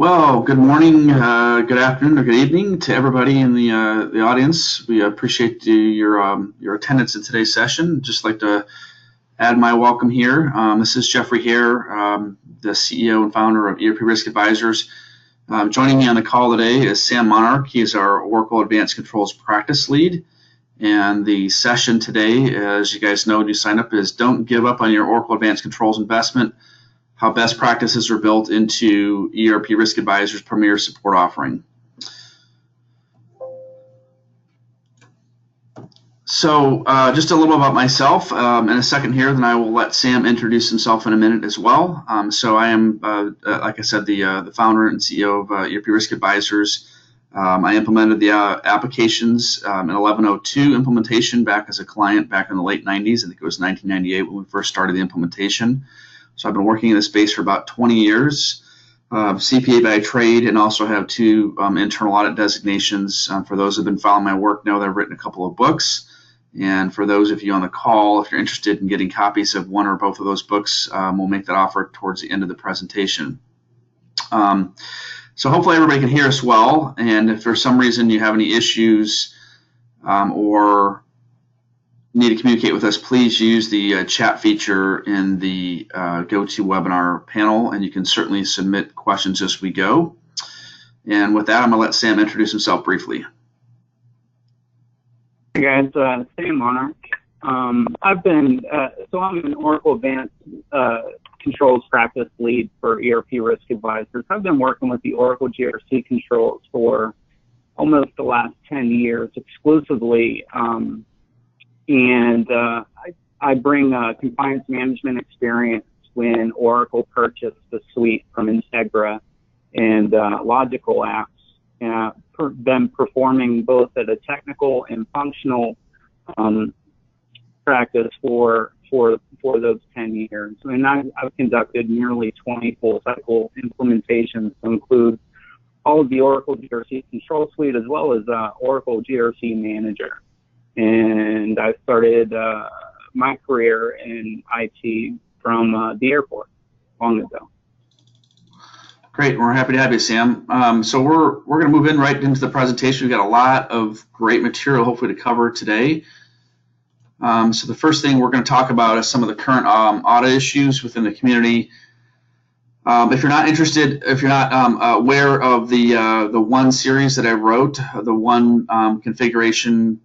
Well, good morning, good afternoon, or good evening to everybody in the audience. We appreciate your attendance in today's session. Just like to add my welcome here. This is Jeffrey Hare, the CEO and founder of ERP Risk Advisors. Joining me on the call today is Sam Monarch. He is our Oracle Advanced Controls Practice Lead. And the session today, as you guys know, to sign up, is Don't Give Up on Your Oracle Advanced Controls Investment, how best practices are built into ERP Risk Advisor's premier support offering. So just a little about myself in a second here, then I will let Sam introduce himself in a minute as well. So I am, like I said, the founder and CEO of ERP Risk Advisors. I implemented the applications in 1102 implementation back as a client back in the late 90s. I think it was 1998 when we first started the implementation. So I've been working in this space for about 20 years, CPA by trade, and also have two internal audit designations. For those who have been following my work know that I've written a couple of books. And for those of you on the call, if you're interested in getting copies of one or both of those books, we'll make that offer towards the end of the presentation. So hopefully everybody can hear us well. And if for some reason you have any issues or need to communicate with us, please use the chat feature in the GoToWebinar panel, and you can certainly submit questions as we go. And with that, I'm going to let Sam introduce himself briefly. Hey guys, Sam Monarch. I've been, so I'm an Oracle Advanced Controls Practice Lead for ERP Risk Advisors. I've been working with the Oracle GRC controls for almost the last 10 years exclusively. I bring compliance management experience when Oracle purchased the suite from Integra and Logical Apps, been performing both at a technical and functional practice for those 10 years. And I've conducted nearly 20 full cycle implementations to include all of the Oracle GRC Control Suite as well as Oracle GRC Manager. And I started my career in IT from the airport long ago. Great, we're happy to have you, Sam. So we're going to move in right into the presentation. We've got a lot of great material, hopefully, to cover today. So the first thing we're going to talk about is some of the current audit issues within the community. If you're not interested, if you're not aware of the one series that I wrote, the one configuration,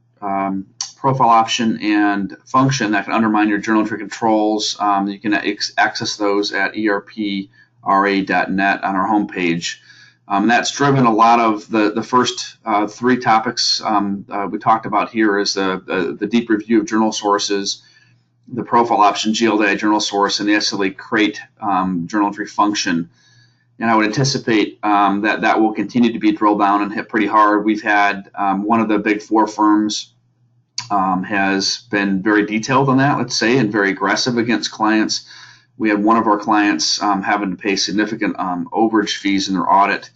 profile option, and function that can undermine your journal entry controls, you can access those at erpra.net on our homepage. That's driven a lot of the first three topics we talked about here is the deep review of journal sources, the profile option, GLDI journal source, and the SLA crate journal entry function. And I would anticipate that will continue to be drilled down and hit pretty hard. We've had one of the big four firms has been very detailed on that, let's say, and very aggressive against clients. We had one of our clients having to pay significant overage fees in their audit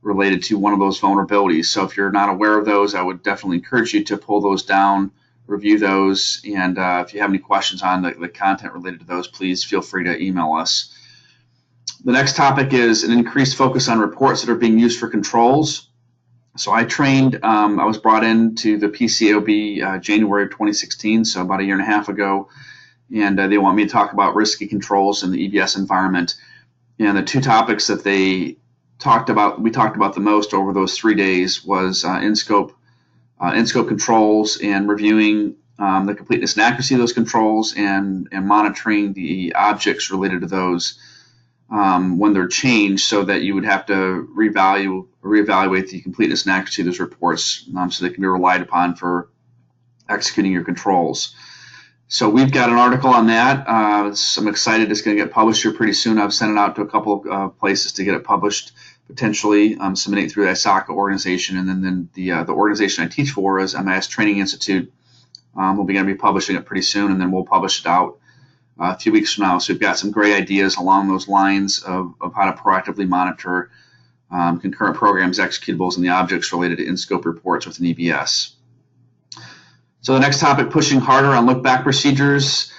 related to one of those vulnerabilities. So if you're not aware of those, I would definitely encourage you to pull those down, review those, and if you have any questions on the content related to those, please feel free to email us. The next topic is an increased focus on reports that are being used for controls. So I trained, I was brought into the PCAOB January of 2016, so about a year and a half ago, and they want me to talk about risky controls in the EBS environment. And the two topics that we talked about the most over those 3 days was in-scope controls and reviewing the completeness and accuracy of those controls and monitoring the objects related to those when they're changed, so that you would have to reevaluate the completeness and accuracy of those reports so they can be relied upon for executing your controls. So we've got an article on that. I'm excited it's going to get published here pretty soon. I've sent it out to a couple of places to get it published, potentially submitting it through the ISACA organization, and then the organization I teach for is MIS Training Institute. We'll be going to be publishing it pretty soon, and then we'll publish it out a few weeks from now. So we've got some great ideas along those lines of how to proactively monitor concurrent programs, executables, and the objects related to in-scope reports within EBS. So the next topic, pushing harder on look-back procedures.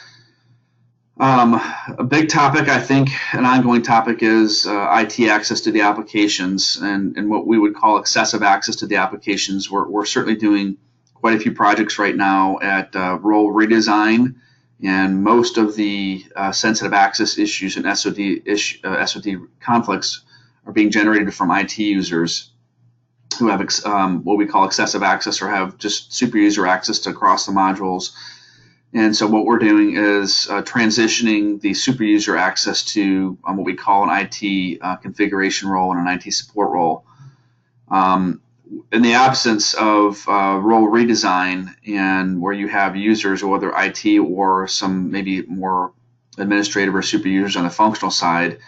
A big topic, I think, an ongoing topic is IT access to the applications and what we would call excessive access to the applications. We're certainly doing quite a few projects right now at role redesign, and most of the sensitive access issues and SOD conflicts are being generated from IT users who have what we call excessive access or have just super user access to across the modules. And so what we're doing is transitioning the super user access to what we call an IT configuration role and an IT support role. In the absence of role redesign and where you have users, whether IT or some maybe more administrative or super users on the functional side,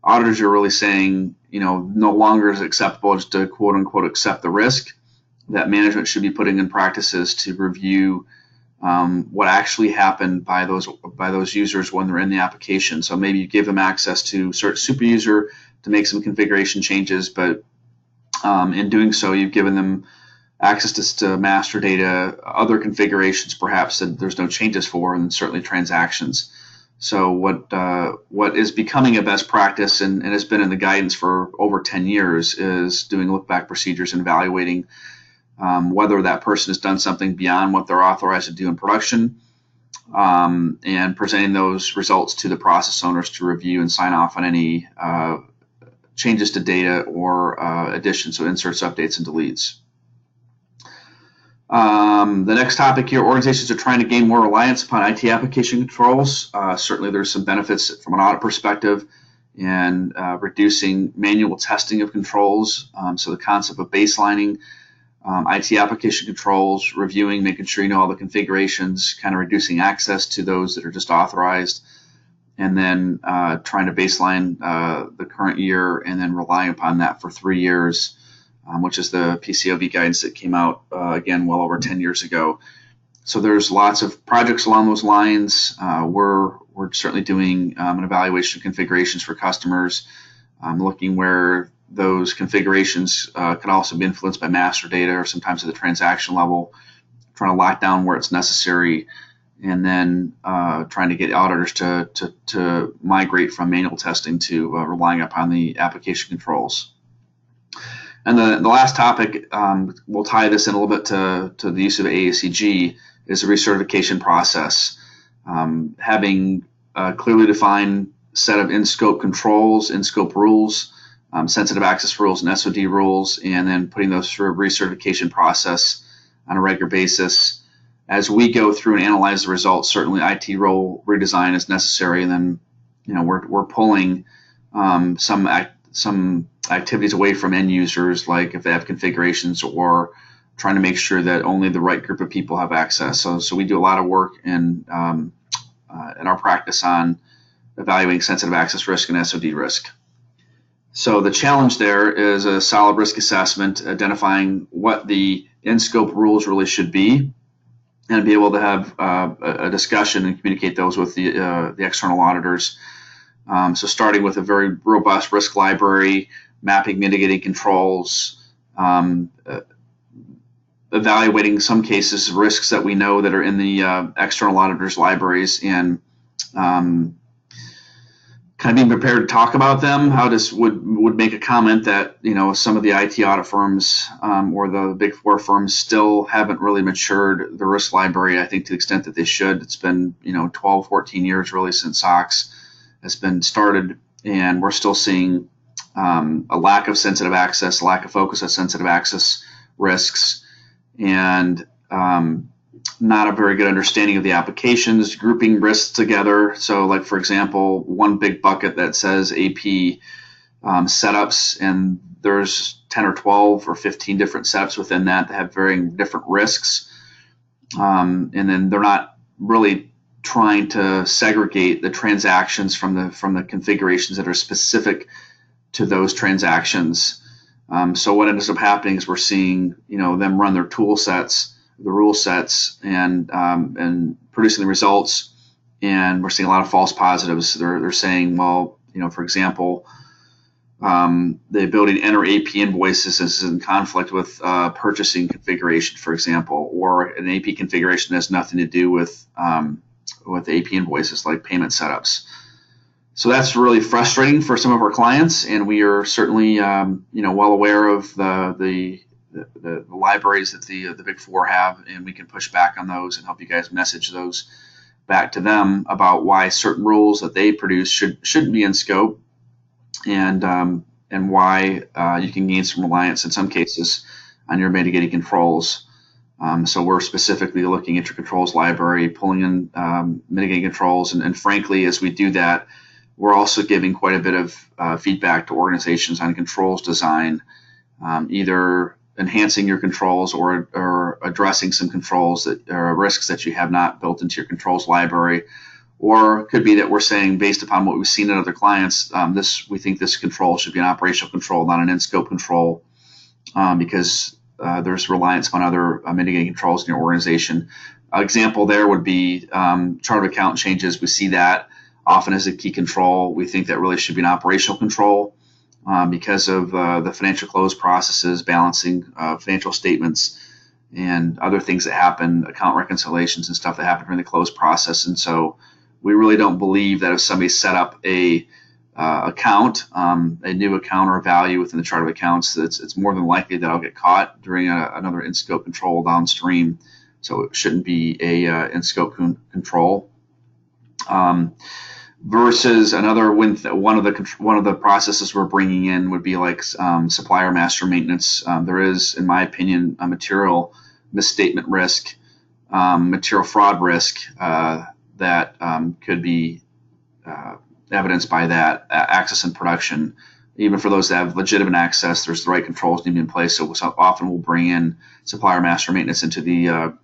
auditors are really saying, no longer is it acceptable just to quote unquote accept the risk, that management should be putting in practices to review what actually happened by those users when they're in the application. So maybe you give them access to super user to make some configuration changes, but in doing so, you've given them access to master data, other configurations perhaps that there's no changes for, and certainly transactions. So what is becoming a best practice and has been in the guidance for over 10 years is doing look-back procedures and evaluating whether that person has done something beyond what they're authorized to do in production, and presenting those results to the process owners to review and sign off on any changes to data or additions, so inserts, updates, and deletes. The next topic here, organizations are trying to gain more reliance upon IT application controls. Certainly there's some benefits from an audit perspective and reducing manual testing of controls. So the concept of baselining IT application controls, reviewing, making sure you know all the configurations, kind of reducing access to those that are just authorized, and then trying to baseline the current year and then relying upon that for 3 years, which is the PCAOB guidance that came out, again, well over 10 years ago. So there's lots of projects along those lines. We're certainly doing an evaluation of configurations for customers, looking where those configurations can also be influenced by master data or sometimes at the transaction level, trying to lock down where it's necessary, and then trying to get auditors to migrate from manual testing to relying upon the application controls. And the last topic, we'll tie this in a little bit to the use of AACG, is the recertification process. Having a clearly defined set of in-scope controls, in-scope rules, sensitive access rules and SOD rules, and then putting those through a recertification process on a regular basis. As we go through and analyze the results, certainly IT role redesign is necessary, and then we're pulling some activities away from end users, like if they have configurations, or trying to make sure that only the right group of people have access. So we do a lot of work in our practice on evaluating sensitive access risk and SOD risk. So the challenge there is a solid risk assessment, identifying what the in-scope rules really should be, and be able to have a discussion and communicate those with the external auditors. So starting with a very robust risk library, mapping mitigating controls, evaluating some cases risks that we know that are in the external auditors' libraries, and kind of being prepared to talk about them. How this would make a comment that some of the IT audit firms or the big four firms still haven't really matured the risk library, I think, to the extent that they should. It's been 12, 14 years really since SOX has been started, and we're still seeing a lack of sensitive access, a lack of focus on sensitive access risks, and not a very good understanding of the applications, grouping risks together. So like, for example, one big bucket that says AP setups, and there's 10 or 12 or 15 different setups within that have varying different risks. And then they're not really trying to segregate the transactions from the configurations that are specific to those transactions. So what ends up happening is we're seeing them run their tool sets, the rule sets, and producing the results, and we're seeing a lot of false positives. They're saying, well, for example, the ability to enter AP invoices is in conflict with purchasing configuration, for example, or an AP configuration has nothing to do with AP invoices like payment setups. So that's really frustrating for some of our clients, and we are certainly well aware of the libraries that the Big Four have, and we can push back on those and help you guys message those back to them about why certain rules that they produce shouldn't be in scope, and why you can gain some reliance in some cases on your mitigating controls. So we're specifically looking at your controls library, pulling in mitigating controls, and frankly, as we do that, we're also giving quite a bit of feedback to organizations on controls design, either enhancing your controls or addressing some controls that are risks that you have not built into your controls library. Or it could be that we're saying, based upon what we've seen in other clients, we think this control should be an operational control, not an in-scope control, because there's reliance on other mitigating controls in your organization. An example there would be chart of account changes. We see that often as a key control. We think that really should be an operational control because of the financial close processes, balancing financial statements, and other things that happen, account reconciliations and stuff that happen during the close process. And so we really don't believe that if somebody set up a new account or value within the chart of accounts, that it's more than likely that I'll get caught during another in-scope control downstream. So it shouldn't be a in-scope control. Versus another, one of the processes we're bringing in would be like supplier master maintenance. There is, in my opinion, a material misstatement risk, material fraud risk that could be evidenced by that access and production. Even for those that have legitimate access, there's the right controls need to be in place. So often we'll bring in supplier master maintenance into the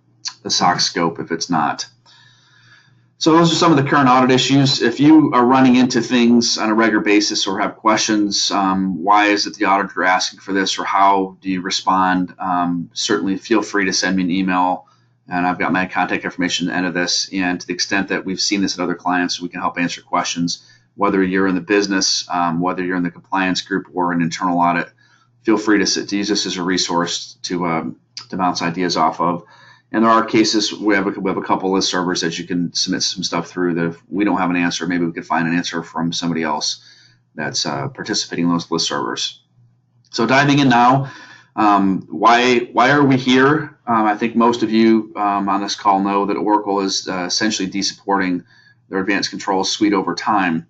SOX scope if it's not. So those are some of the current audit issues. If you are running into things on a regular basis or have questions, why is it the auditor asking for this, or how do you respond? Certainly feel free to send me an email, and I've got my contact information at the end of this. And to the extent that we've seen this at other clients, we can help answer questions, whether you're in the business, whether you're in the compliance group or an internal audit. Feel free to use this as a resource to bounce ideas off of. And there are cases we have a couple list servers that you can submit some stuff through that if we don't have an answer, maybe we could find an answer from somebody else that's participating in those list servers. So diving in now, why are we here? I think most of you on this call know that Oracle is essentially de-supporting their advanced controls suite over time.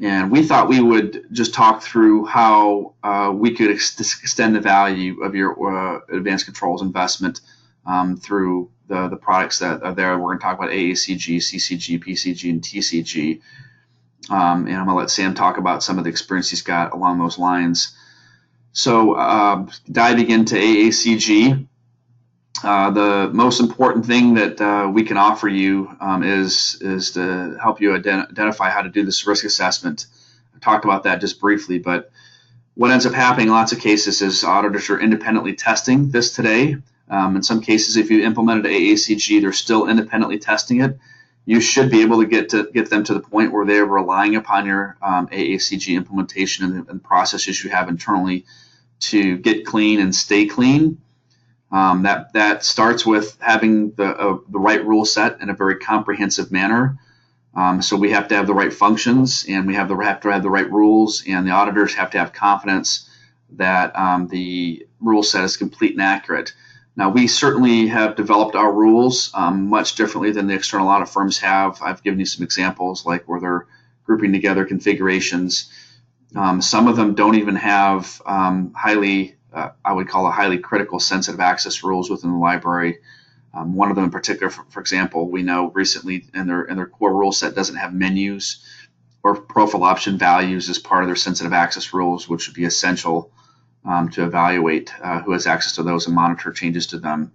And we thought we would just talk through how we could extend the value of your advanced controls investment through the products that are there. We're going to talk about AACG, CCG, PCG, and TCG. And I'm going to let Sam talk about some of the experience he's got along those lines. So diving into AACG, the most important thing that we can offer you is to help you identify how to do this risk assessment. I talked about that just briefly, but what ends up happening in lots of cases is auditors are independently testing this today. In some cases, if you implemented AACG, they're still independently testing it. You should be able to get them to the point where they're relying upon your AACG implementation and processes you have internally to get clean and stay clean. That starts with having the right rule set in a very comprehensive manner. So we have to have the right functions, and we have to have the right rules, and the auditors have to have confidence that the rule set is complete and accurate. Now, we certainly have developed our rules much differently than the external audit firms have. I've given you some examples, like where they're grouping together configurations. Some of them don't even have I would call highly critical sensitive access rules within the library. One of them in particular, for example, we know recently in their core rule set doesn't have menus or profile option values as part of their sensitive access rules, which would be essential to evaluate who has access to those and monitor changes to them.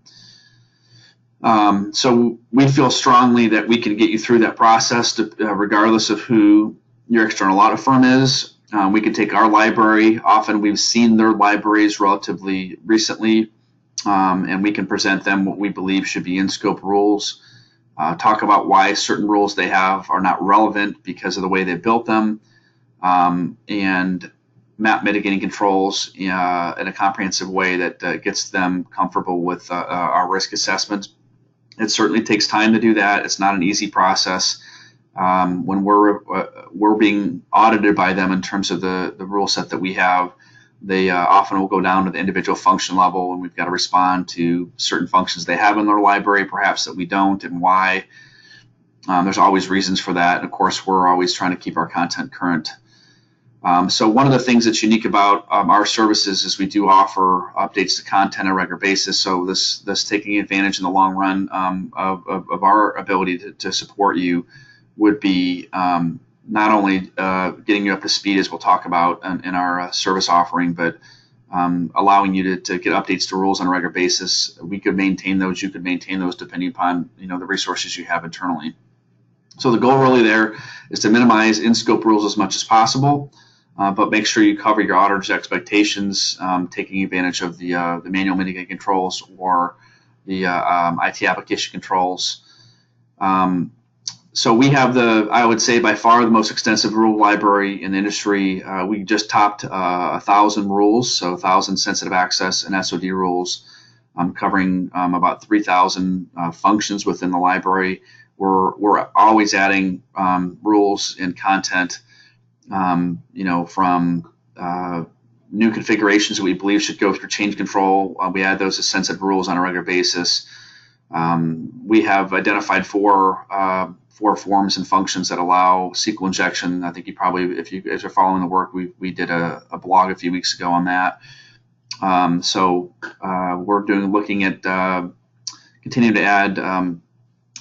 So we feel strongly that we can get you through that process regardless of who your external audit firm is. We can take our library. Often we've seen their libraries relatively recently, and we can present them what we believe should be in-scope rules, talk about why certain rules they have are not relevant because of the way they built them, and map mitigating controls in a comprehensive way that gets them comfortable with our risk assessment. It certainly takes time to do that. It's not an easy process. When we're being audited by them in terms of the rule set that we have, they often will go down to the individual function level, and we've got to respond to certain functions they have in their library, perhaps that we don't, and why. There's always reasons for that, and of course we're always trying to keep our content current. So one of the things that's unique about our services is we do offer updates to content on a regular basis. So this taking advantage in the long run of our ability to support you would be not only getting you up to speed, as we'll talk about in our service offering, but allowing you to get updates to rules on a regular basis. We could maintain those, you could maintain those depending upon the resources you have internally. So the goal really there is to minimize in-scope rules as much as possible, but make sure you cover your auditor's expectations, taking advantage of the manual mitigating controls or the IT application controls. So we have I would say by far the most extensive rule library in the industry. We just topped 1,000 rules, so 1,000 sensitive access and SOD rules, covering about 3,000 functions within the library. We're always adding rules and content, from new configurations that we believe should go through change control. We add those as sensitive rules on a regular basis. We have identified four forms and functions that allow SQL injection. I think you probably, if you're following the work, we did a blog a few weeks ago on that. So we're looking at continuing to add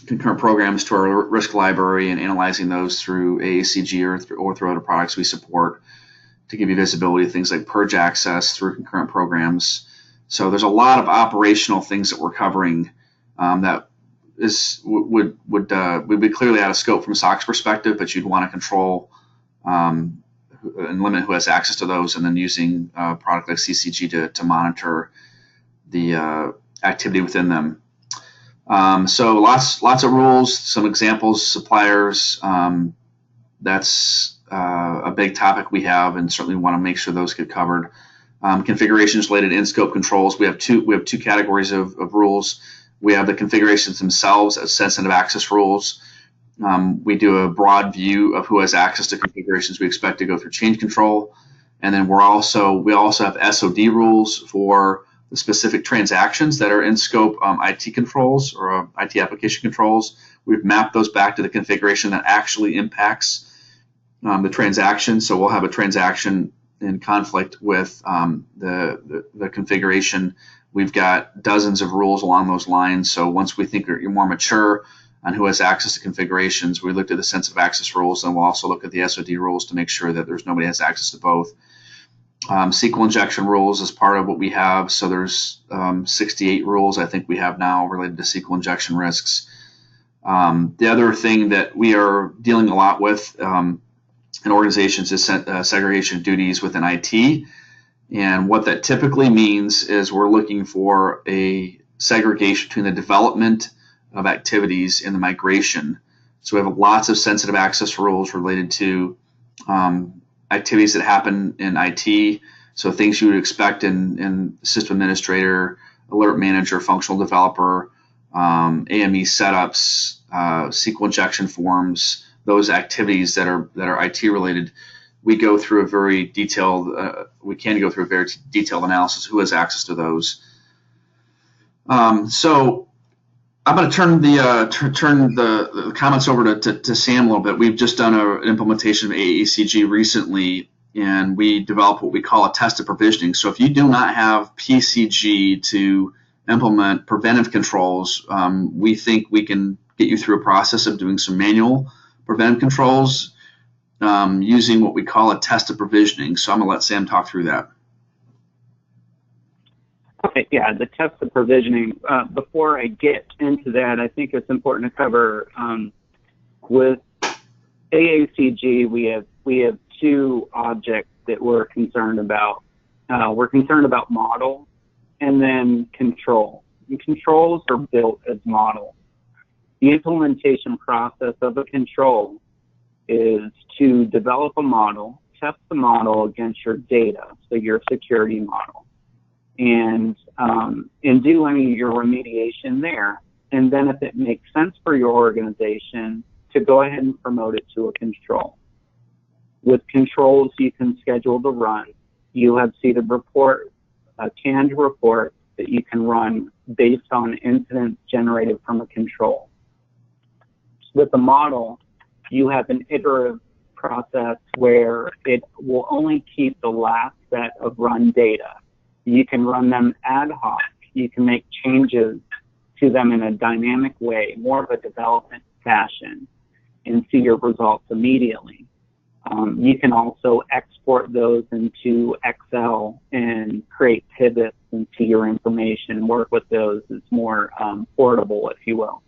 concurrent programs to our risk library and analyzing those through AACG or through other products we support to give you visibility to things like purge access through concurrent programs. So there's a lot of operational things that we're covering that would be clearly out of scope from a SOX perspective, but you'd want to control and limit who has access to those, and then using a product like CCG to monitor the activity within them. So lots of rules, some examples, suppliers. That's a big topic we have, and certainly want to make sure those get covered. Configurations related to in-scope controls. We have two categories of rules. We have the configurations themselves as sensitive access rules. We do a broad view of who has access to configurations we expect to go through change control, and then we also have SOD rules for the specific transactions that are in scope IT controls or IT application controls. We've mapped those back to the configuration that actually impacts the transaction. So we'll have a transaction in conflict with the configuration. We've got dozens of rules along those lines. So once we think you're more mature on who has access to configurations, we looked at the sensitive access rules, and we'll also look at the SOD rules to make sure that there's nobody has access to both. SQL injection rules is part of what we have. So there's 68 rules I think we have now related to SQL injection risks. The other thing that we are dealing a lot with in organizations is segregation of duties within IT. And what that typically means is we're looking for a segregation between the development of activities and the migration. So we have lots of sensitive access rules related to activities that happen in IT. So things you would expect in system administrator, alert manager, functional developer, AME setups, SQL injection forms, those activities that are IT related. We go through a very detailed. We can go through a very detailed analysis of who has access to those. So I'm going to turn the comments over to Sam a little bit. We've just done an implementation of AACG recently, and we developed what we call a tested provisioning. So if you do not have PCG to implement preventive controls, we think we can get you through a process of doing some manual preventive controls using what we call a tested provisioning. So I'm going to let Sam talk through that. Okay, yeah, the tested provisioning. Before I get into that, I think it's important to cover with AACG. We have two objects that we're concerned about. We're concerned about model and then control. And controls are built as models. The implementation process of a control is to develop a model, test the model against your data, so your security model, and in doing your remediation there, and then if it makes sense for your organization, to go ahead and promote it to a control. With controls, you can schedule the run. You have seeded report, a canned report that you can run based on incidents generated from a control. With the model, you have an iterative process where it will only keep the last set of run data. You can run them ad hoc. You can make changes to them in a dynamic way, more of a development fashion, and see your results immediately. You can also export those into Excel and create pivots into your information, work with those. It's more portable, if you will.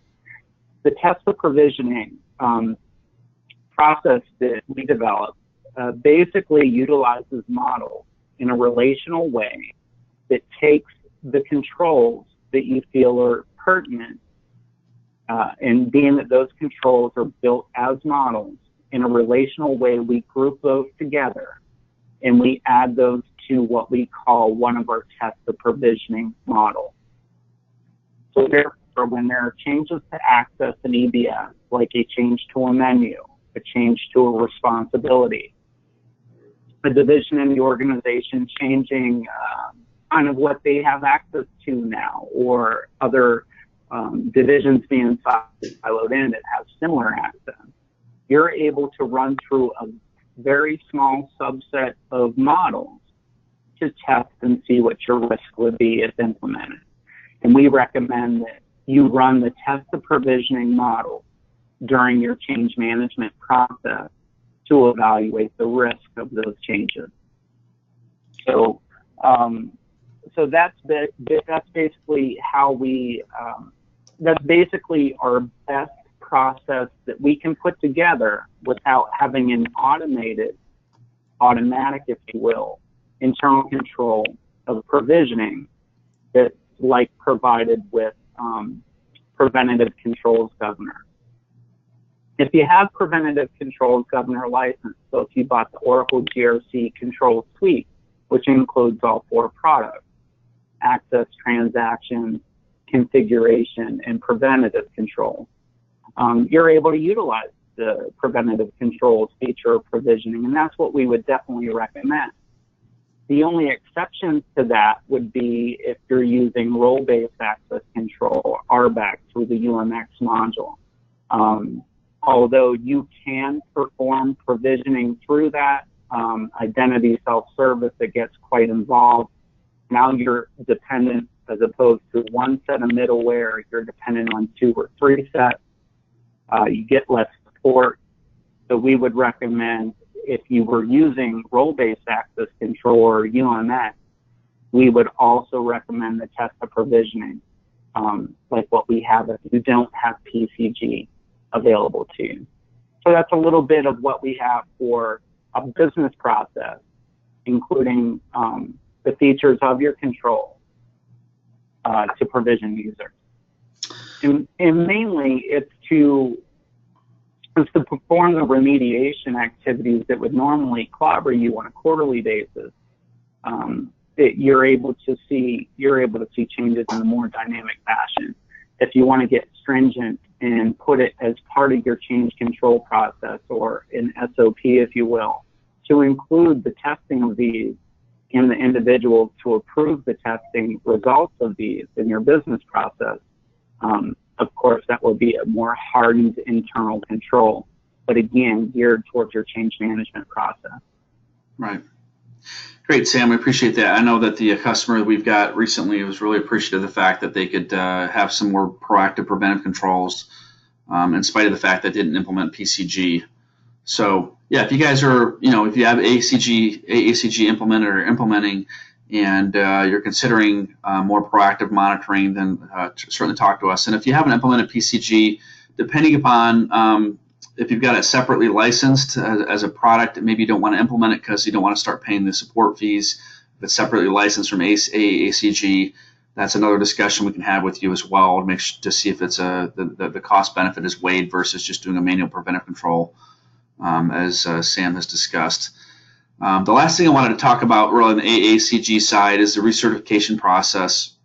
The test of provisioning process that we developed basically utilizes models in a relational way that takes the controls that you feel are pertinent, and being that those controls are built as models, in a relational way, we group those together and we add those to what we call one of our test of provisioning models. So therefore, when there are changes to access an EBS, like a change to a menu, a change to a responsibility, a division in the organization changing kind of what they have access to now, or other divisions being siloed in that have similar access, you're able to run through a very small subset of models to test and see what your risk would be if implemented. And we recommend that you run the test of provisioning model during your change management process to evaluate the risk of those changes. So, that's basically how we, that's basically our best process that we can put together without having an automatic, if you will, internal control of provisioning that's like provided with Preventative Controls Governor. If you have Preventative Controls Governor license, so if you bought the Oracle GRC Control Suite, which includes all 4 products, access, transaction, configuration, and preventative control, you're able to utilize the preventative controls feature of provisioning, and that's what we would definitely recommend. The only exception to that would be if you're using role-based access control, RBAC, through the UMX module. Although you can perform provisioning through that, identity self-service, it gets quite involved. Now you're dependent, as opposed to one set of middleware, you're dependent on 2 or 3 sets. You get less support. So we would recommend, if you were using role-based access control or UMX, we would also recommend the test of provisioning, like what we have if you don't have PCG available to you. So that's a little bit of what we have for a business process, including the features of your control to provision users. And mainly it's to perform the remediation activities that would normally clobber you on a quarterly basis. That you're able to see changes in a more dynamic fashion. If you want to get stringent and put it as part of your change control process, or an SOP, if you will, to include the testing of these and the individuals to approve the testing results of these in your business process, of course, that will be a more hardened internal control, but again, geared towards your change management process. Right. Great, Sam. We appreciate that. I know that the customer we've got recently was really appreciative of the fact that they could have some more proactive preventive controls in spite of the fact that they didn't implement PCG. So, yeah, if you guys are, if you have AACG implemented or implementing, and you're considering more proactive monitoring, then certainly talk to us. And if you haven't implemented PCG, depending upon if you've got it separately licensed as a product, maybe you don't want to implement it because you don't want to start paying the support fees. If it's separately licensed from AACG, that's another discussion we can have with you as well to see if it's the cost benefit is weighed versus just doing a manual preventive control, as Sam has discussed. The last thing I wanted to talk about really on the AACG side is the recertification process.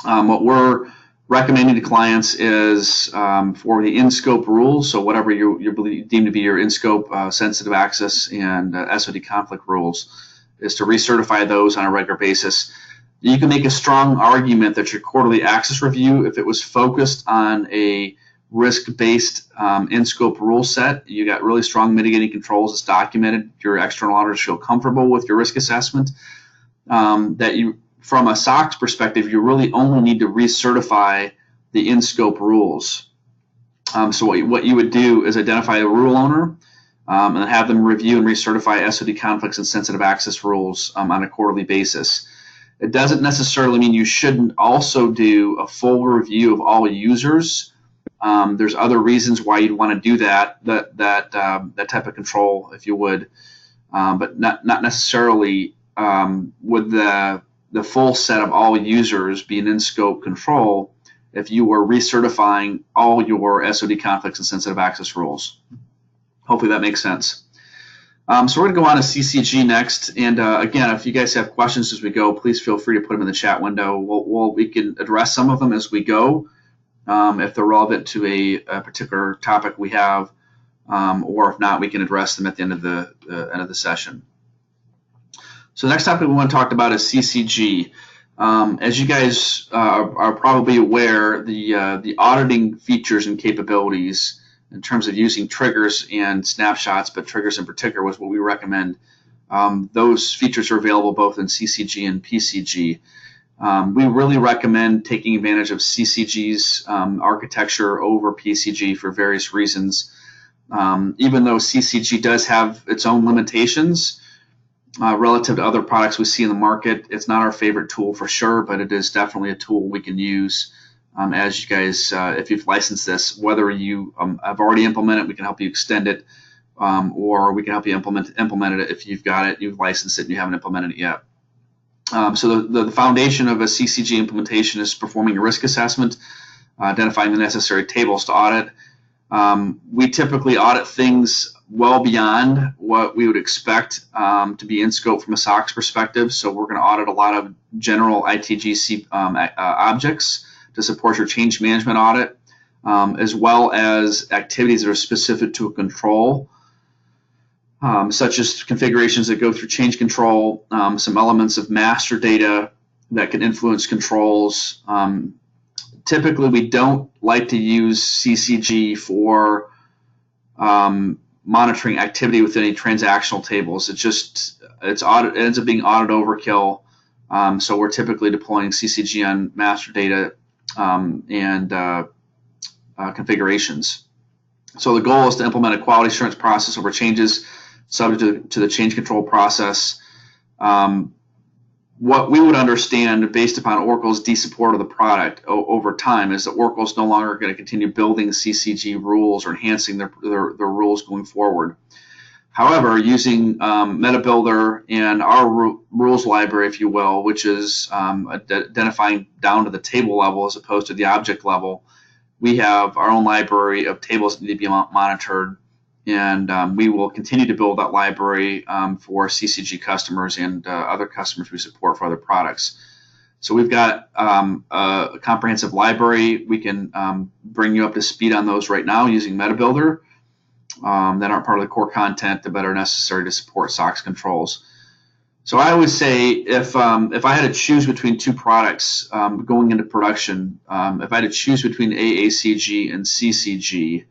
What we're recommending to clients is for the in-scope rules, so whatever you deem to be your in-scope sensitive access and SOD conflict rules, is to recertify those on a regular basis. You can make a strong argument that your quarterly access review, if it was focused on a risk-based in-scope rule set, you got really strong mitigating controls, it's documented, your external auditors feel comfortable with your risk assessment, that you, from a SOX perspective, you really only need to recertify the in-scope rules. So what you would do is identify a rule owner and have them review and recertify SOD conflicts and sensitive access rules on a quarterly basis. It doesn't necessarily mean you shouldn't also do a full review of all users. There's other reasons why you'd want to do that type of control, if you would, but not necessarily would the full set of all users be an in-scope control if you were recertifying all your SOD conflicts and sensitive access rules. Hopefully that makes sense. So we're going to go on to CCG next, and again, if you guys have questions as we go, please feel free to put them in the chat window. We can address some of them as we go, if they're relevant to a particular topic we have, or if not, we can address them at the end of the session. So the next topic we want to talk about is CCG. As you guys are probably aware, the auditing features and capabilities in terms of using triggers and snapshots, but triggers in particular was what we recommend. Those features are available both in CCG and PCG. We really recommend taking advantage of CCG's architecture over PCG for various reasons. Even though CCG does have its own limitations relative to other products we see in the market, it's not our favorite tool for sure, but it is definitely a tool we can use. As you guys, if you've licensed this, whether you have already implemented it, we can help you extend it, or we can help you implement it if you've got it, you've licensed it, and you haven't implemented it yet. So the foundation of a CCG implementation is performing a risk assessment, identifying the necessary tables to audit. We typically audit things well beyond what we would expect to be in scope from a SOX perspective. So we're going to audit a lot of general ITGC objects to support your change management audit, as well as activities that are specific to a control, such as configurations that go through change control, some elements of master data that can influence controls. Typically, we don't like to use CCG for monitoring activity within any transactional tables. It ends up being audit overkill. So we're typically deploying CCG on master data and configurations. So the goal is to implement a quality assurance process over changes subject to the change control process. What we would understand based upon Oracle's de-support of the product over time is that Oracle's no longer going to continue building CCG rules or enhancing their rules going forward. However, using MetaBuilder and our rules library, if you will, which is identifying down to the table level as opposed to the object level, we have our own library of tables that need to be monitored, and we will continue to build that library for CCG customers and other customers we support for other products. So we've got a comprehensive library. We can bring you up to speed on those right now using MetaBuilder. That aren't part of the core content but are necessary to support SOX controls. So I always say if I had to choose between two products going into production, if I had to choose between AACG and CCG,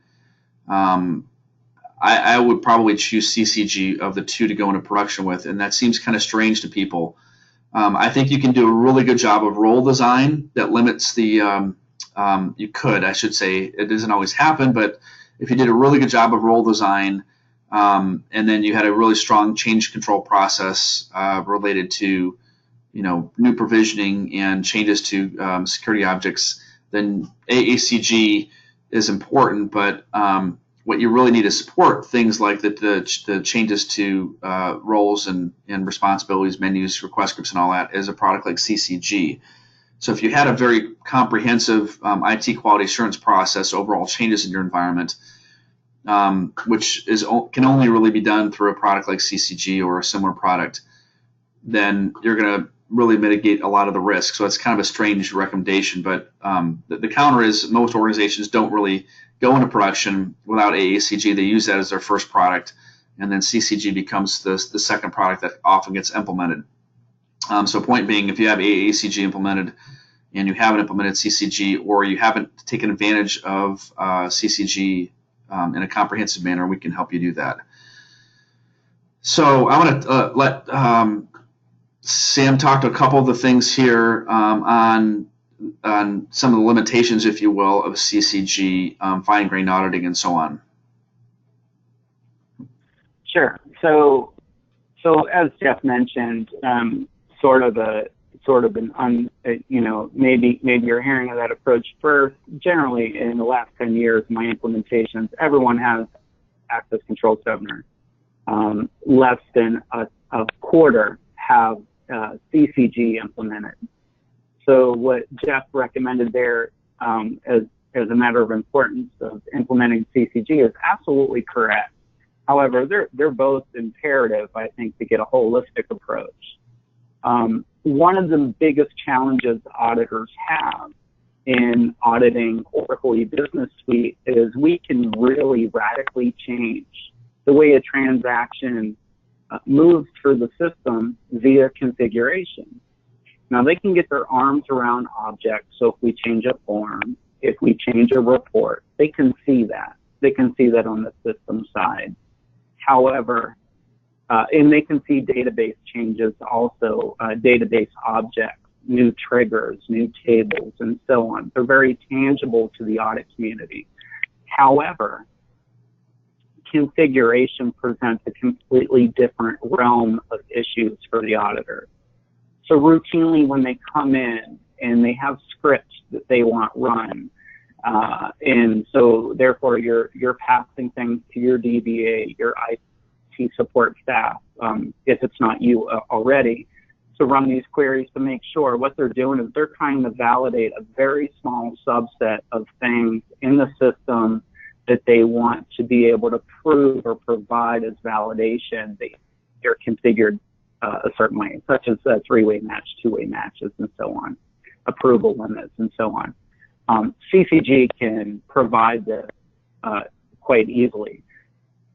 I would probably choose CCG of the two to go into production with, and that seems kind of strange to people. I think you can do a really good job of role design that limits the, it doesn't always happen, but if you did a really good job of role design, and then you had a really strong change control process related to, new provisioning and changes to security objects, then AACG is important. But what you really need to support things like the changes to roles and responsibilities, menus, request groups, and all that is a product like CCG. So if you had a very comprehensive IT quality assurance process, overall changes in your environment, which can only really be done through a product like CCG or a similar product, then you're going to really mitigate a lot of the risk. So it's kind of a strange recommendation, but the counter is most organizations don't really go into production without AACG. They use that as their first product, and then CCG becomes the second product that often gets implemented. So point being, if you have AACG implemented and you haven't implemented CCG, or you haven't taken advantage of CCG in a comprehensive manner, we can help you do that. So I want to let Sam talk to a couple of the things here on some of the limitations, if you will, of CCG, fine-grained auditing, and so on. Sure. So as Jeff mentioned, maybe you're hearing of that approach first. Generally, in the last 10 years, my implementations, everyone has access control governor. Less than a quarter have CCG implemented. So what Jeff recommended there as a matter of importance of implementing CCG is absolutely correct. However, they're both imperative, I think, to get a holistic approach. One of the biggest challenges auditors have in auditing Oracle E-Business Suite is we can really radically change the way a transaction moves through the system via configuration. Now, they can get their arms around objects, so if we change a form, if we change a report, they can see that. They can see that on the system side. However, and they can see database changes also, database objects, new triggers, new tables, and so on. They're very tangible to the audit community. However, configuration presents a completely different realm of issues for the auditor. So routinely when they come in and they have scripts that they want run, and so therefore you're passing things to your DBA, your IT support staff, if it's not you already, to run these queries to make sure what they're doing is they're trying to validate a very small subset of things in the system that they want to be able to prove or provide as validation. They're configured a certain way, such as three-way match, two-way matches, and so on, approval limits, and so on. CCG can provide this quite easily.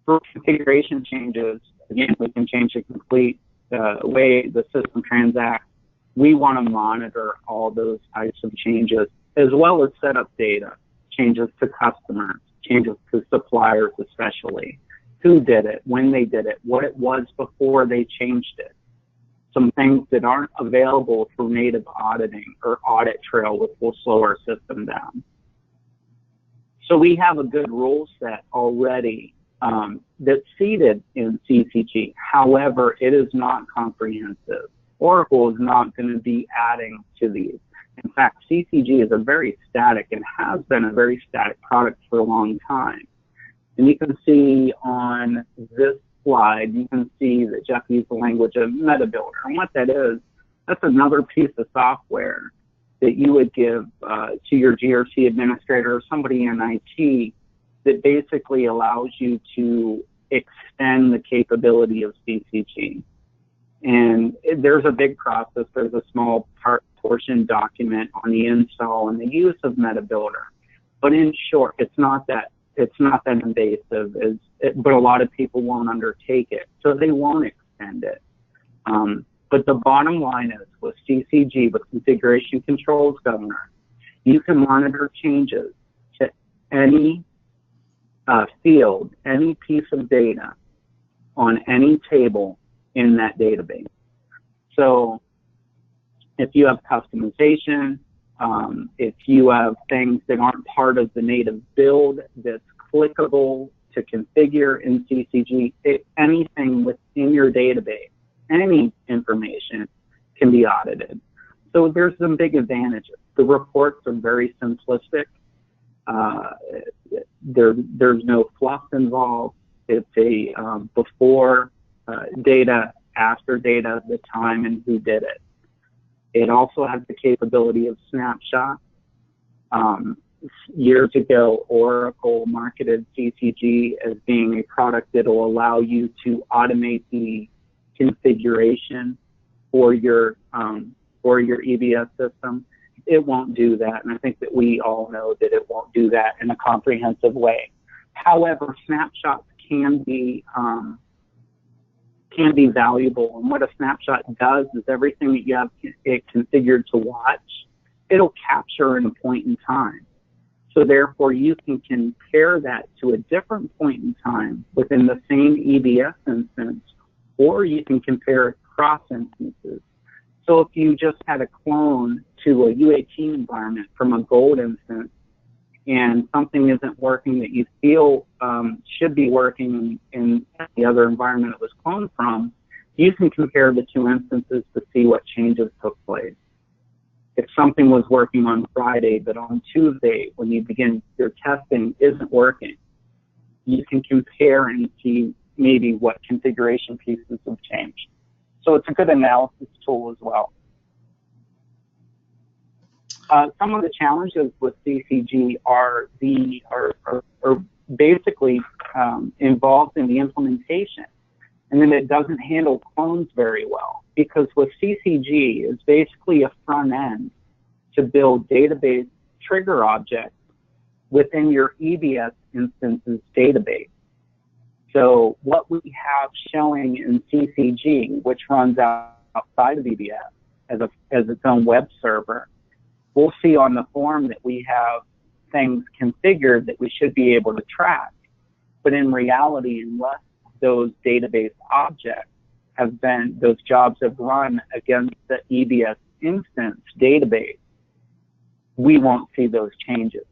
For configuration changes, again, we can change the complete way the system transacts. We want to monitor all those types of changes, as well as set up data, changes to customers, changes to suppliers especially, who did it, when they did it, what it was before they changed it. Some things that aren't available through native auditing or audit trail, which will slow our system down. So we have a good rule set already that's seated in CCG. However, it is not comprehensive. Oracle is not going to be adding to these. In fact, CCG is a very static and has been a very static product for a long time. And you can see on this slide, you can see that Jeff used the language of MetaBuilder. And what that is, that's another piece of software that you would give to your GRC administrator or somebody in IT that basically allows you to extend the capability of CCG. And there's a big process. There's a small portion document on the install and the use of MetaBuilder. But in short, it's not that invasive, but a lot of people won't undertake it, so they won't extend it. But the bottom line is, with CCG, with Configuration Controls Governor, you can monitor changes to any field, any piece of data on any table in that database. So if you have customization, if you have things that aren't part of the native build that's clickable to configure in CCG, anything within your database, any information can be audited. So there's some big advantages. The reports are very simplistic. There's no fluff involved. It's a before data, after data, the time, and who did it. It also has the capability of snapshot. Years ago, Oracle marketed CCG as being a product that will allow you to automate the configuration for your EBS system, it won't do that. And I think that we all know that it won't do that in a comprehensive way. However, snapshots can be valuable. And what a snapshot does is everything that you have it configured to watch, it'll capture in a point in time. So therefore, you can compare that to a different point in time within the same EBS instance, or you can compare it cross instances. So if you just had a clone to a UAT environment from a gold instance, and something isn't working that you feel should be working in the other environment it was cloned from, you can compare the two instances to see what changes took place. If something was working on Friday, but on Tuesday, when you begin your testing, isn't working, you can compare and see maybe what configuration pieces have changed. So it's a good analysis tool as well. Some of the challenges with CCG are basically involved in the implementation, and then it doesn't handle clones very well, because with CCG is basically a front end to build database trigger objects within your EBS instances database. So what we have showing in CCG, which runs outside of EBS as its own web server, we'll see on the form that we have things configured that we should be able to track. But in reality, unless those database objects those jobs have run against the EBS instance database, we won't see those changes.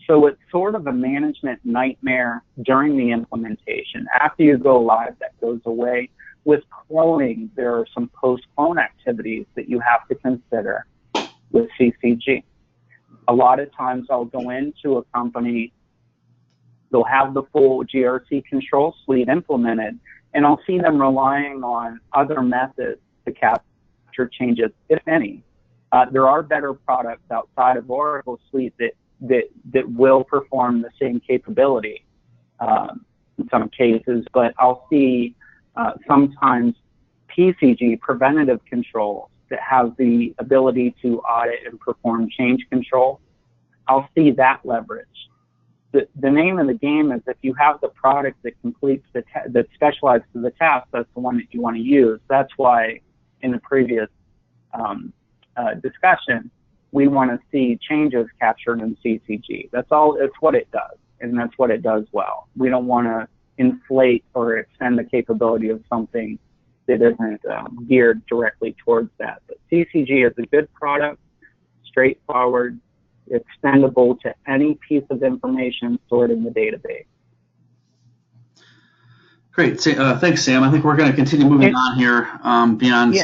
So it's sort of a management nightmare during the implementation. After you go live, that goes away. With cloning, there are some post-clone activities that you have to consider with CCG. A lot of times I'll go into a company, they'll have the full GRC control suite implemented, and I'll see them relying on other methods to capture changes, if any. There are better products outside of Oracle Suite that will perform the same capability in some cases, but I'll see sometimes PCG, preventative controls, that have the ability to audit and perform change control. I'll see that leverage. The name of the game is, if you have the product that completes that specializes to the task, that's the one that you want to use. That's why in the previous discussion, we want to see changes captured in CCG. That's all. It's what it does, and that's what it does well. We don't want to inflate or extend the capability of something that isn't geared directly towards that. But CCG is a good product, straightforward, extendable to any piece of information stored in the database. Great, thanks, Sam. I think we're going to continue moving on here beyond. Yeah,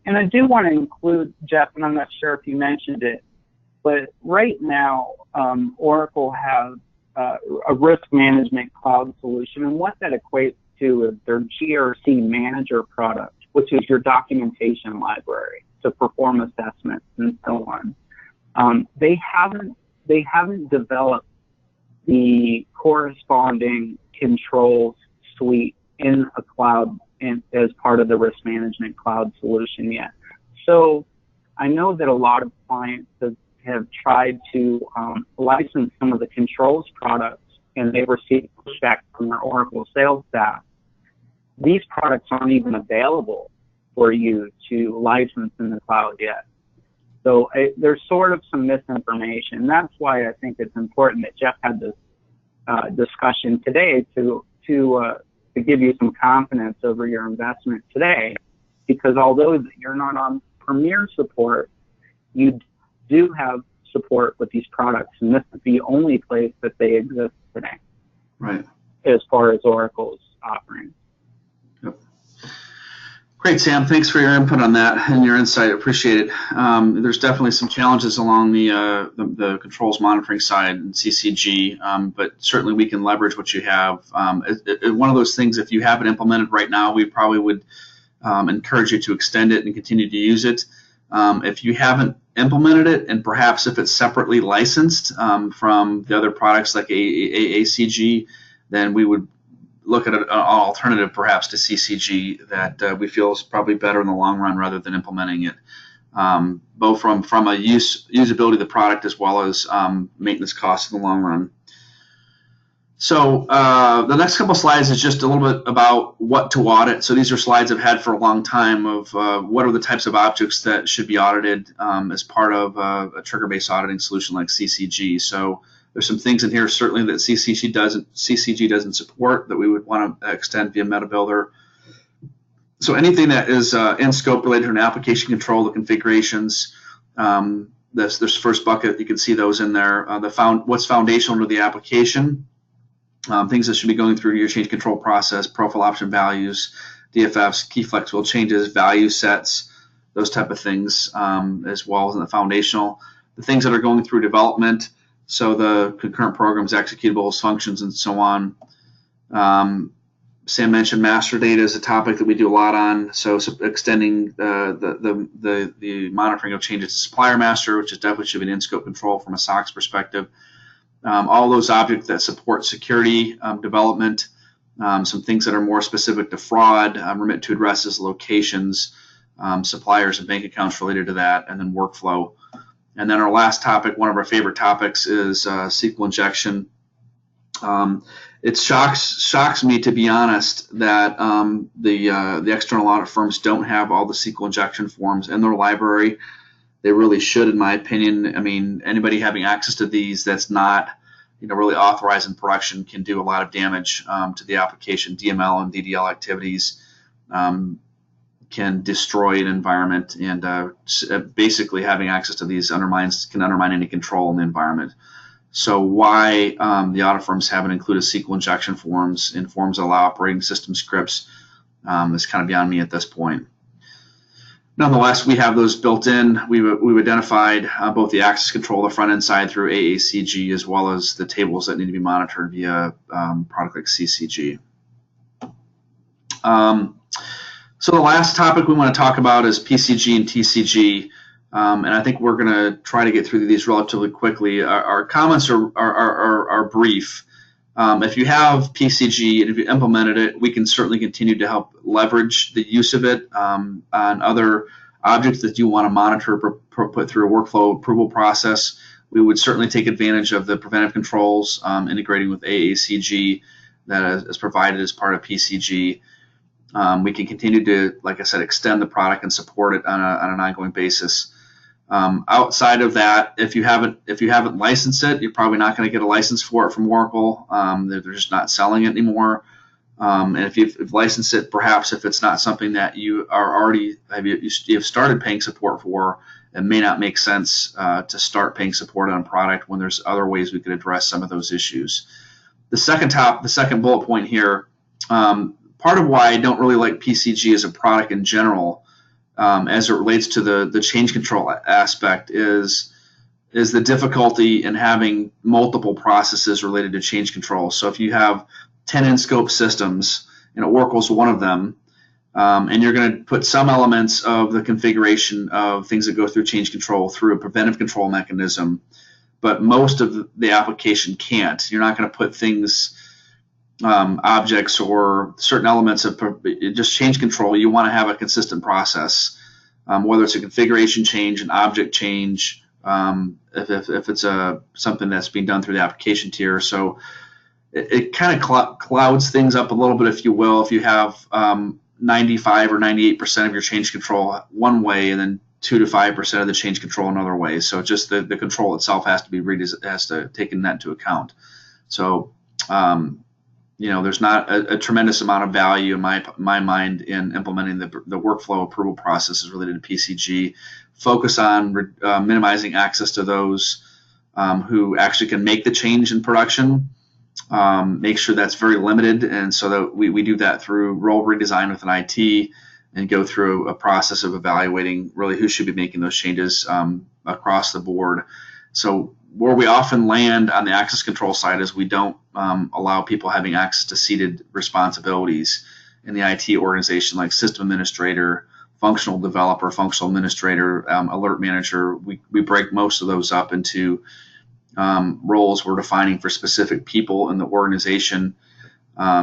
and I do want to include, Jeff, and I'm not sure if you mentioned it, but right now Oracle has a risk management cloud solution, and what that equates to is their GRC manager product, which is your documentation library to perform assessments and so on. They haven't developed the corresponding controls suite in a cloud as part of the risk management cloud solution yet. So I know that a lot of clients have tried to license some of the controls products, and they've received pushback from their Oracle sales staff. These products aren't even available for you to license in the cloud yet. So there's sort of some misinformation. That's why I think it's important that Jeff had this discussion today to give you some confidence over your investment today, because although you're not on Premier support, you do have support with these products, and this is the only place that they exist today. Right. As far as Oracle's offerings. Yep. Great, Sam. Thanks for your input on that and your insight. Appreciate it. There's definitely some challenges along the controls monitoring side in CCG, but certainly we can leverage what you have. One of those things, if you have it implemented right now, we probably would encourage you to extend it and continue to use it. If you haven't implemented it, and perhaps if it's separately licensed from the other products like AACG, then we would look at an alternative perhaps to CCG that we feel is probably better in the long run rather than implementing it, both from a usability of the product as well as maintenance costs in the long run. So the next couple slides is just a little bit about what to audit. So these are slides I've had for a long time of what are the types of objects that should be audited as part of a trigger-based auditing solution like CCG. So there's some things in here certainly that CCG doesn't support that we would want to extend via MetaBuilder. So anything that is in scope related to an application control, the configurations, this first bucket, you can see those in there. What's foundational to the application. Things that should be going through your change control process, profile option values, DFFs, key flexible changes, value sets, those type of things, as well as in the foundational. The things that are going through development, so the concurrent programs, executables, functions, and so on. Sam mentioned master data is a topic that we do a lot on, so extending the monitoring of changes to supplier master, which is definitely should be an in-scope control from a SOX perspective. All those objects that support security development, some things that are more specific to fraud, remit to addresses, locations, suppliers and bank accounts related to that, and then workflow. And then our last topic, one of our favorite topics, is SQL injection. It shocks me, to be honest, that the external audit firms don't have all the SQL injection forms in their library. They really should, in my opinion. I mean, anybody having access to these that's not, really authorized in production can do a lot of damage to the application. DML and DDL activities can destroy an environment, and basically having access to these can undermine any control in the environment. So why the audit firms haven't included SQL injection forms in forms that allow operating system scripts is kind of beyond me at this point. Nonetheless, we have those built in. We've identified both the access control, the front end side through AACG, as well as the tables that need to be monitored via product like CCG. So the last topic we want to talk about is PCG and TCG, and I think we're going to try to get through these relatively quickly. Our comments are brief. If you have PCG and if you implemented it, we can certainly continue to help leverage the use of it on other objects that you want to monitor, put through a workflow approval process. We would certainly take advantage of the preventive controls integrating with AACG that is provided as part of PCG. We can continue to, like I said, extend the product and support it on an ongoing basis. Outside of that, if you haven't licensed it, you're probably not going to get a license for it from Oracle. They're just not selling it anymore. And if you've licensed it, perhaps if it's not something that you are already you've started paying support for, it may not make sense to start paying support on a product when there's other ways we could address some of those issues. The second bullet point here, part of why I don't really like PCG as a product in general, as it relates to the change control aspect, is the difficulty in having multiple processes related to change control. So if you have 10 in-scope systems, and Oracle's one of them, and you're going to put some elements of the configuration of things that go through change control through a preventive control mechanism, but most of the application can't. You're not going to put things, objects or certain elements of just change control. You want to have a consistent process, whether it's a configuration change, an object change, if it's something that's being done through the application tier. So it kind of clouds things up a little bit, if you will. If you have 95 or 98% of your change control one way, and then 2 to 5% of the change control another way. So just the control itself has to take that into account. So there's not a tremendous amount of value in my mind in implementing the workflow approval processes related to PCG. Focus on minimizing access to those who actually can make the change in production. Make sure that's very limited, and so that we do that through role redesign with an IT and go through a process of evaluating really who should be making those changes across the board. So where we often land on the access control side is we don't allow people having access to seated responsibilities in the IT organization, like system administrator, functional developer, functional administrator, alert manager. We break most of those up into roles we're defining for specific people in the organization.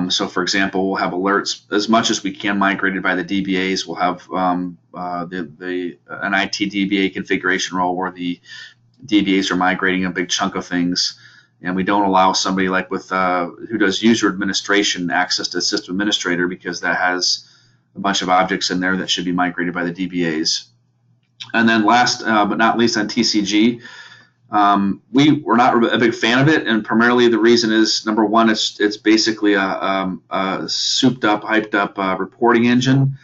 So, for example, we'll have alerts as much as we can migrated by the DBAs. We'll have an IT DBA configuration role where the DBAs are migrating a big chunk of things, and we don't allow somebody like with who does user administration access to system administrator, because that has a bunch of objects in there that should be migrated by the DBAs. And then last but not least on TCG, we're not a big fan of it, and primarily the reason is, number one, it's basically a souped up, hyped up reporting engine,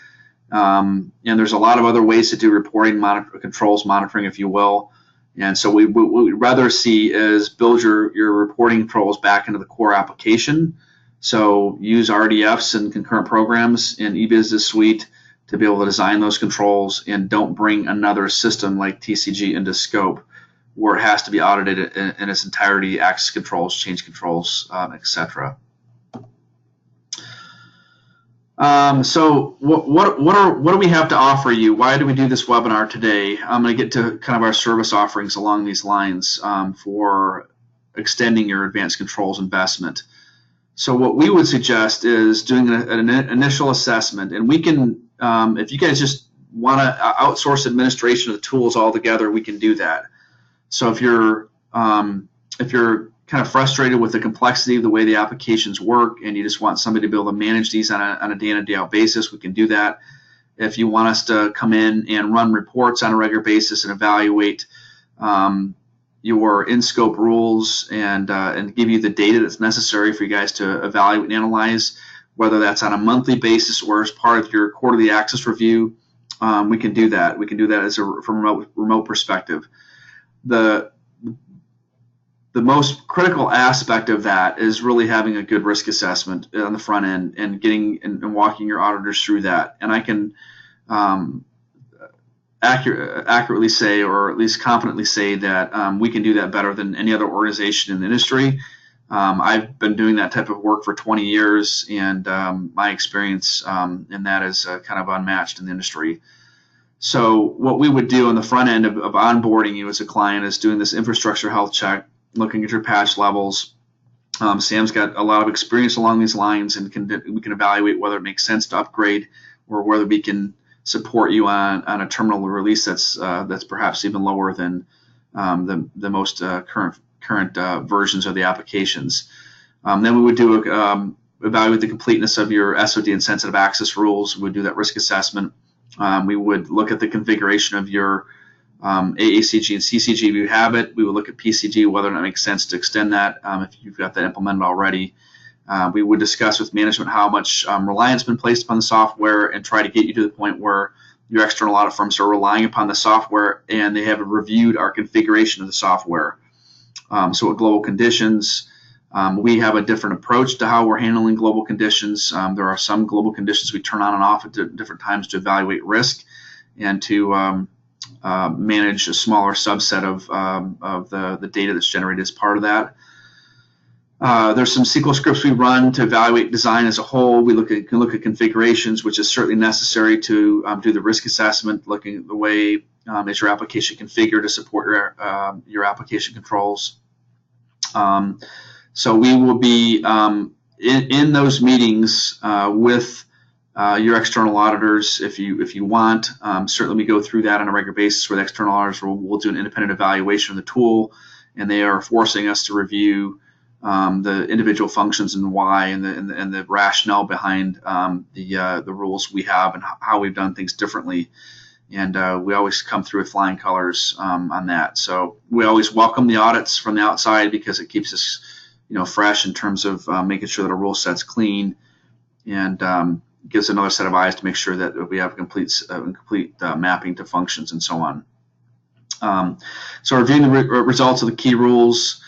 and there's a lot of other ways to do reporting, controls monitoring, if you will. And so what we'd rather see is build your reporting controls back into the core application. So use RDFs and concurrent programs in eBusiness Suite to be able to design those controls, and don't bring another system like TCG into scope where it has to be audited in its entirety, access controls, change controls, etc. So what do we have to offer you? Why do we do this webinar today? I'm going to get to kind of our service offerings along these lines for extending your advanced controls investment. So what we would suggest is doing an initial assessment, and we can, if you guys just want to outsource administration of the tools altogether, we can do that. So if you're kind of frustrated with the complexity of the way the applications work, and you just want somebody to be able to manage these on a day in and day out basis, we can do that. If you want us to come in and run reports on a regular basis and evaluate your in-scope rules and give you the data that's necessary for you guys to evaluate and analyze, whether that's on a monthly basis or as part of your quarterly access review, we can do that. We can do that from a remote perspective. The most critical aspect of that is really having a good risk assessment on the front end and getting and walking your auditors through that. And I can accurately say, or at least confidently say, that we can do that better than any other organization in the industry. I've been doing that type of work for 20 years, and my experience in that is kind of unmatched in the industry. So what we would do on the front end of onboarding you as a client is doing this infrastructure health check, looking at your patch levels. Sam's got a lot of experience along these lines, and we can evaluate whether it makes sense to upgrade, or whether we can support you on a terminal release that's perhaps even lower than the most current versions of the applications. Then we would do evaluate the completeness of your SOD and sensitive access rules. We would do that risk assessment. We would look at the configuration of your AACG and CCG if you have it. We would look at PCG, whether or not it makes sense to extend that if you've got that implemented already. We would discuss with management how much reliance has been placed upon the software, and try to get you to the point where your external audit firms are relying upon the software and they have reviewed our configuration of the software. So with global conditions, we have a different approach to how we're handling global conditions. There are some global conditions we turn on and off at different times to evaluate risk and to manage a smaller subset of the data that's generated as part of that. There's some SQL scripts we run to evaluate design as a whole. We can look at configurations, which is certainly necessary to do the risk assessment, looking at the way is your application configured to support your application controls. So we will be in those meetings with your external auditors if you want. Certainly we go through that on a regular basis where the external auditors will do an independent evaluation of the tool, and they are forcing us to review the individual functions and why, and the rationale behind the rules we have and how we've done things differently. And we always come through with flying colors on that. So we always welcome the audits from the outside, because it keeps us fresh in terms of making sure that our rule set's clean, and gives another set of eyes to make sure that we have complete mapping to functions and so on. So reviewing the results of the key rules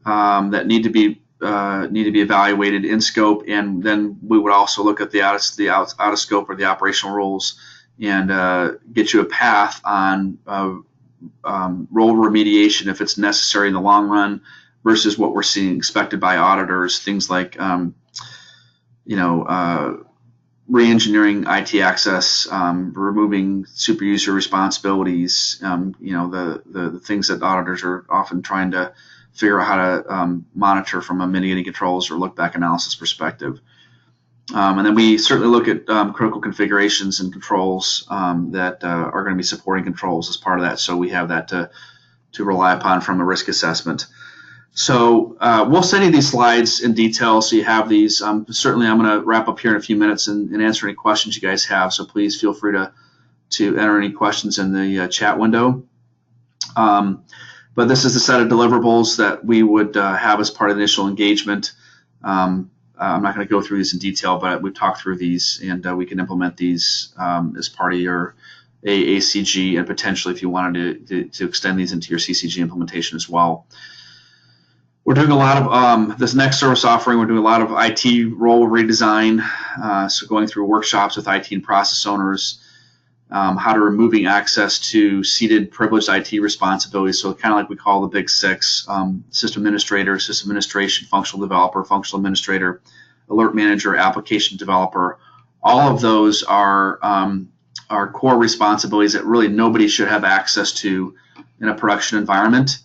that need to be evaluated in scope, and then we would also look at the out of scope or the operational rules, and get you a path on role remediation if it's necessary in the long run, versus what we're seeing expected by auditors, things like re-engineering IT access, removing super user responsibilities, the things that auditors are often trying to figure out how to monitor from a mitigating controls or look back analysis perspective. And then we certainly look at critical configurations and controls that are going to be supporting controls as part of that. So we have that to rely upon from a risk assessment. So we'll send you these slides in detail so you have these. Certainly I'm going to wrap up here in a few minutes and answer any questions you guys have. So please feel free to enter any questions in the chat window. But this is the set of deliverables that we would have as part of the initial engagement. I'm not going to go through these in detail, but we've talked through these, and we can implement these as part of your AACG, and potentially if you wanted to extend these into your CCG implementation as well. We're doing a lot of this next service offering. We're doing a lot of IT role redesign, so going through workshops with IT and process owners, how to removing access to seated privileged IT responsibilities. So kind of like we call the big six: system administrator, system administration, functional developer, functional administrator, alert manager, application developer. All of those are core responsibilities that really nobody should have access to in a production environment.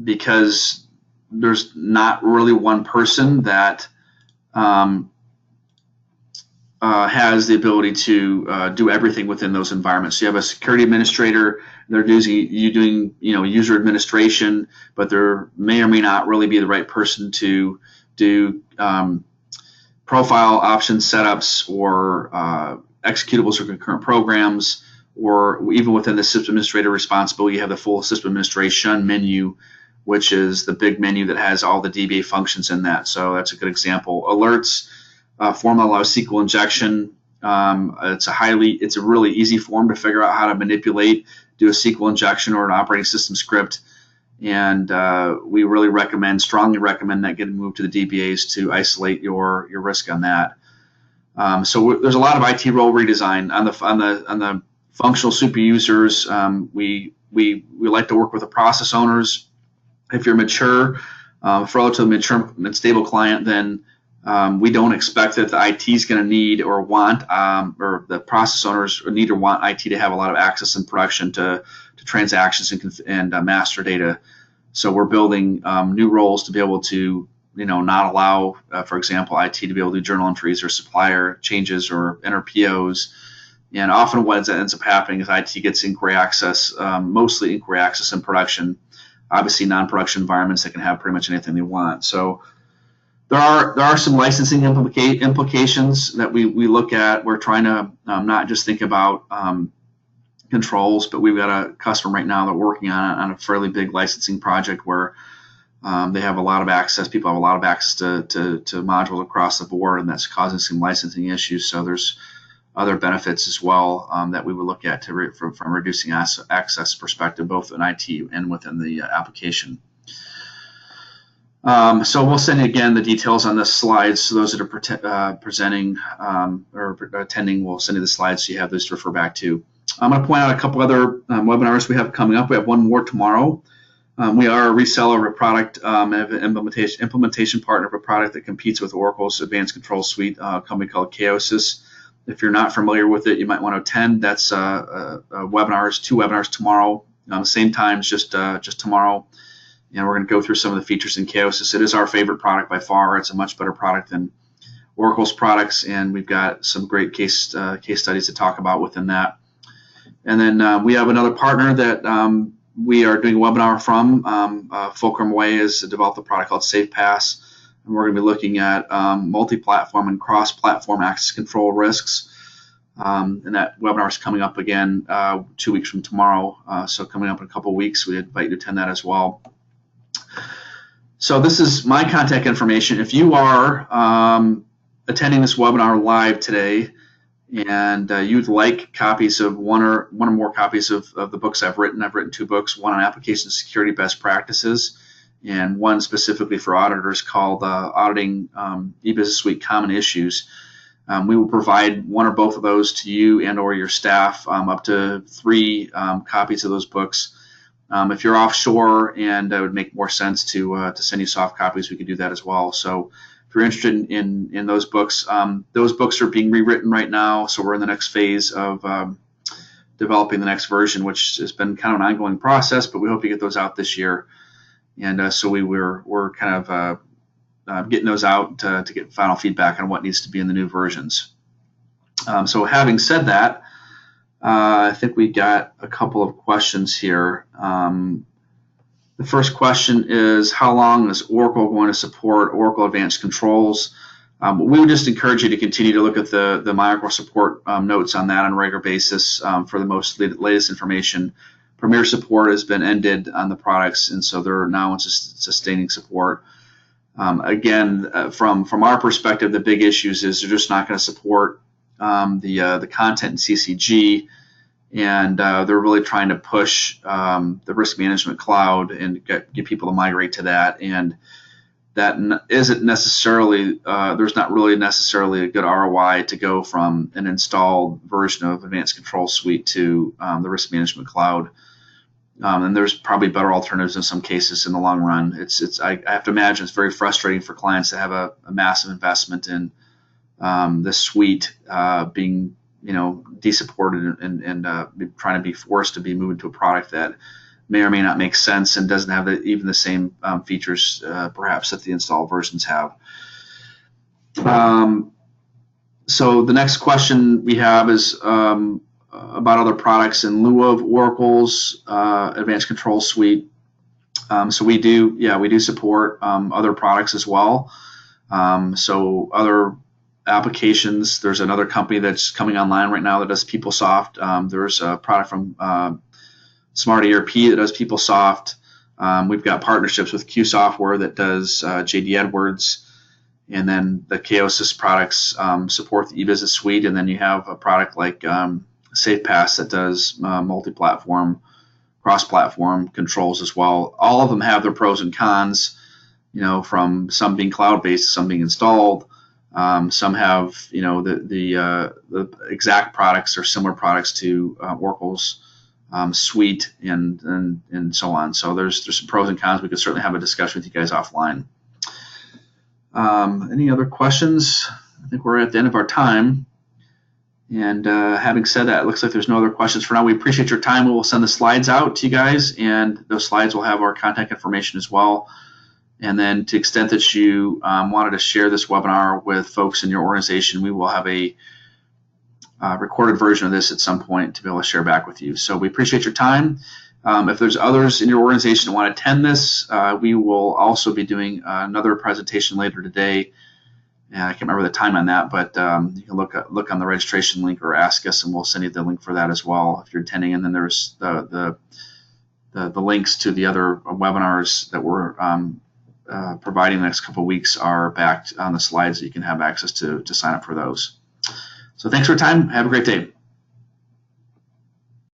Because there's not really one person that has the ability to do everything within those environments. So you have a security administrator; they're doing user administration, but there may or may not really be the right person to do profile option setups or executables or concurrent programs. Or even within the system administrator responsibility, you have the full system administration menu, which is the big menu that has all the DBA functions in that. So that's a good example. Alerts, form that allows SQL injection. It's a really easy form to figure out how to manipulate, do a SQL injection or an operating system script. And we really strongly recommend that getting moved to the DBAs to isolate your risk on that. So there's a lot of IT role redesign on the functional super users. We like to work with the process owners. If you're mature, for relatively mature and stable client, then we don't expect that the IT is going to need or want, or the process owners need or want IT to have a lot of access in production to transactions and master data. So we're building new roles to be able to, not allow, for example, IT to be able to do journal entries or supplier changes or enter POs. And often what ends up happening is IT gets inquiry access, mostly inquiry access in production. Obviously, non-production environments, they can have pretty much anything they want. So there are some licensing implications that we look at. We're trying to not just think about controls, but we've got a customer right now that we're working on a fairly big licensing project where they have a lot of access. People have a lot of access to modules across the board, and that's causing some licensing issues. So there's other benefits as well that we would look at from reducing access perspective, both in IT and within the application. So we'll send you again the details on the slides. So those that are presenting or attending, we'll send you the slides so you have those to refer back to. I'm going to point out a couple other webinars we have coming up. We have one more tomorrow. We are a reseller of a product, implementation partner of a product that competes with Oracle's Advanced Control Suite, a company called Chaosis. If you're not familiar with it, you might want to attend. That's two webinars tomorrow, same times, just tomorrow. And we're going to go through some of the features in Chaosis. It is our favorite product by far. It's a much better product than Oracle's products, and we've got some great case studies to talk about within that. And then we have another partner that we are doing a webinar from. Fulcrum Way has developed a product called SafePass. And we're going to be looking at multi-platform and cross-platform access control risks. And that webinar is coming up again 2 weeks from tomorrow. So coming up in a couple of weeks, we invite you to attend that as well. So this is my contact information. If you are attending this webinar live today and you'd like copies of one or more copies of the books I've written 2 books, one on application security best practices, and one specifically for auditors called Auditing eBusiness Suite Common Issues. We will provide one or both of those to you and or your staff, up to 3 copies of those books. If you're offshore and it would make more sense to send you soft copies, we could do that as well. So if you're interested in those books are being rewritten right now, so we're in the next phase of developing the next version, which has been kind of an ongoing process, but we hope to get those out this year. And so we're kind of getting those out to get final feedback on what needs to be in the new versions. So having said that, I think we got a couple of questions here. The first question is, how long is Oracle going to support Oracle Advanced Controls? We would just encourage you to continue to look at the MyOracle support notes on that on a regular basis for the most latest information. Premier support has been ended on the products, and so they're now in sustaining support. Again, from our perspective, the big issues is they're just not going to support the content in CCG, and they're really trying to push the risk management cloud and get people to migrate to that. And that isn't necessarily, there's not really necessarily a good ROI to go from an installed version of Advanced Control Suite to the risk management cloud. And there's probably better alternatives in some cases in the long run. I have to imagine it's very frustrating for clients to have a massive investment in this suite being de-supported and trying to be forced to be moved to a product that may or may not make sense and doesn't have even the same features perhaps that the installed versions have. So the next question we have is about other products in lieu of Oracle's Advanced Control Suite. So we do support other products as well. So other applications, there's another company that's coming online right now that does PeopleSoft. There's a product from Smart ERP that does PeopleSoft. We've got partnerships with Q Software that does JD Edwards, and then the Chaosis products support the eBusiness Suite, and then you have a product like SafePass that does multi-platform, cross-platform controls as well. All of them have their pros and cons, from some being cloud-based, some being installed. Some have, the exact products or similar products to Oracle's suite and so on. So there's some pros and cons. We could certainly have a discussion with you guys offline. Any other questions? I think we're at the end of our time. And having said that, it looks like there's no other questions for now. We appreciate your time. We will send the slides out to you guys, and those slides will have our contact information as well. And then to the extent that you wanted to share this webinar with folks in your organization, we will have a recorded version of this at some point to be able to share back with you. So we appreciate your time. If there's others in your organization that want to attend this, we will also be doing another presentation later today. And I can't remember the time on that, but you can look on the registration link or ask us, and we'll send you the link for that as well if you're attending. And then there's the links to the other webinars that we're providing the next couple of weeks are back on the slides that you can have access to sign up for those. So thanks for your time. Have a great day.